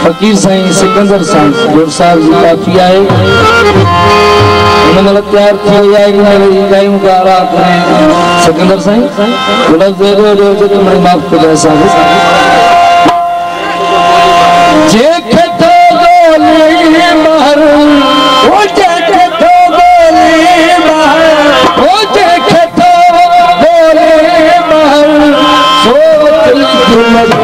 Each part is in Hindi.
फकीर साईं सिकंदर साईं जोर साहब जी काफी आए उन्होंने तैयार किया कि मेरे गायों का रात में सिकंदर साईं थोड़ा दे दो जो तुम्हारी माफ को जैसा जे खेतो गोली महर ओ जे खेतो गोली महर ओ जे खेतो गोली महर सोच तुम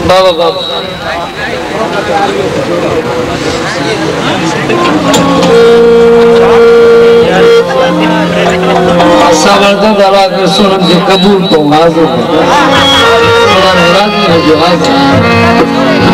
बाबा बाबा सावरदा दवा के सुन के कबूल तो हाजिर है जो हाजिर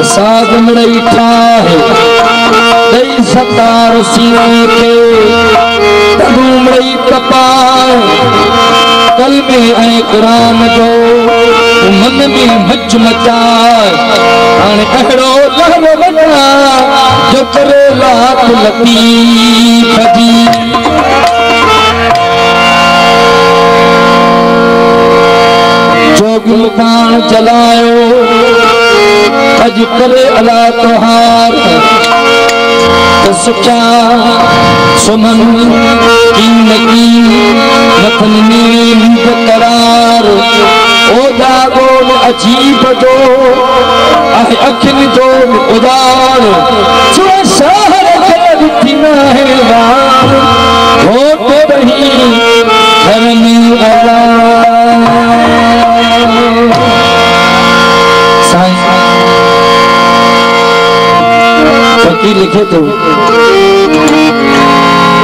साध मड़ई ठाहे दई सतार सीने के तू मड़ई कपाए कल में ऐ कुरान जो मन में मच मचाए हाणे अहिड़ो लहर वञा जो करे लात लतीफ़ जी जोगिल पान जलायो अज करे अला तोहार तो सुचा सुमन की नकी नथन नींद करार ओ जागो अजीब जो आहे अखिन जो उदार जो शहर के बिना है वार हो तो रही घर में अला फकीर लिखे तो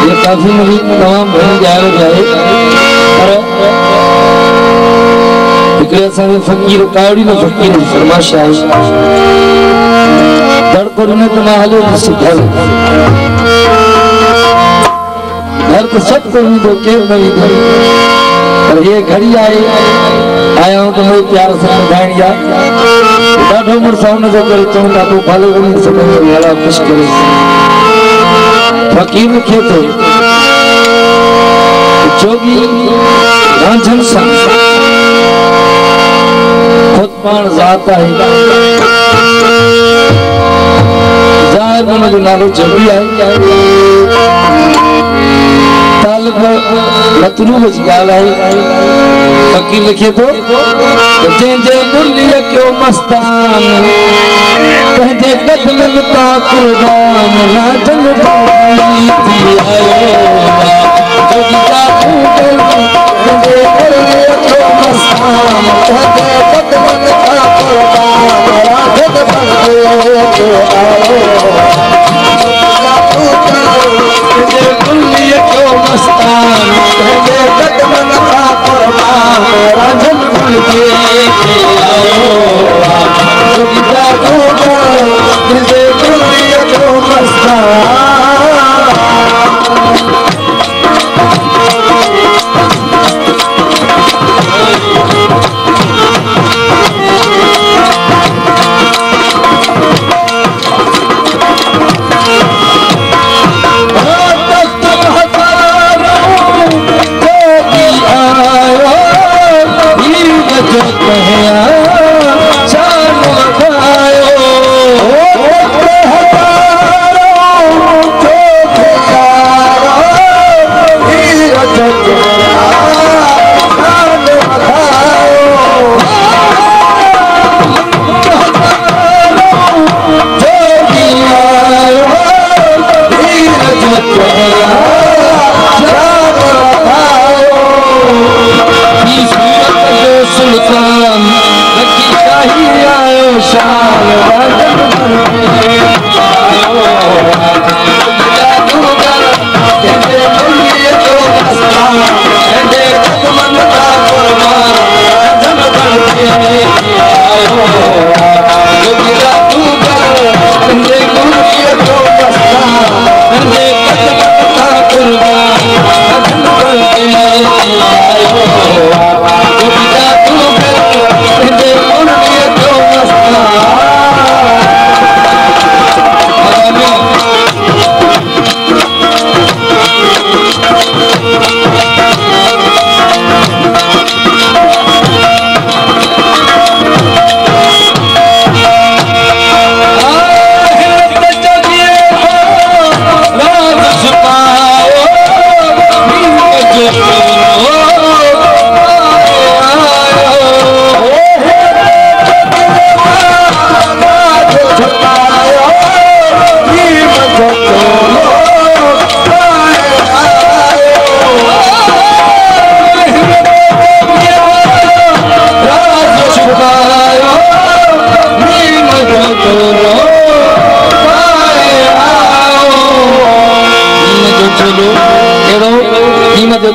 ये काफी नवी तमाम बन जाए पर इकड़े सारे फकीर कावड़ी न फकीर फरमाशा दर को ने तमाहले सिखल घर तो सब को भी तो केर नवी घर पर ये घड़ी आया हूं तो मेरे प्यार से ॿुधाइण ॾाढो मुड़ुसु हुनजो करे चऊं था तूं भले वञी सघे अहिड़ा ख़ुशि करे फ़क़ीर खे तो जोगी रांझनि सां ख़ुदि पाण ज़ात आहे ज़ाहिर हुनजो नालो जबरी आहे तालिब मतलूब जी ॻाल्हि आहे फकीर लिखे तो जंहिंजे मुरलीअ कयो मस्तान पंहिंजे कदमनि तां कुर्बान राजन थी आयो जोगी जादू जंहिंजे मुरलीअ कयो मस्तान नाम कहते कदमन का कुर्बान राधन बन के आयो तुझे कुल्ली क्यों मस्तान कहते कदमन का कुर्बान राधन बन के आयो तुझे कुल्ली क्यों मस्तान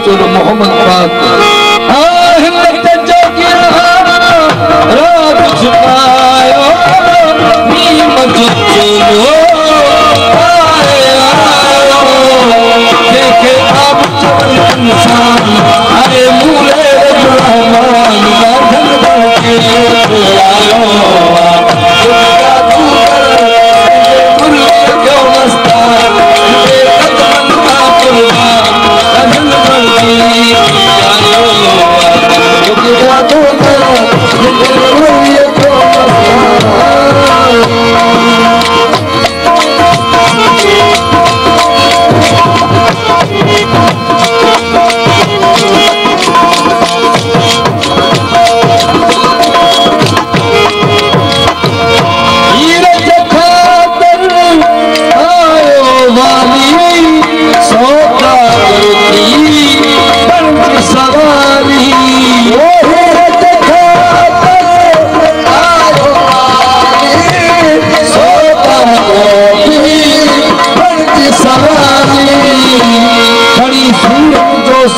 चलो मोहम्मद पाक हिम्मत जोगिया रात छुपायो नीमत चलो देखे अब इंसान अरे मूले रहमान गाधन के आयो क्यों मस्तान कदमन का कुर्बान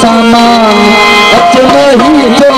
सामान नहीं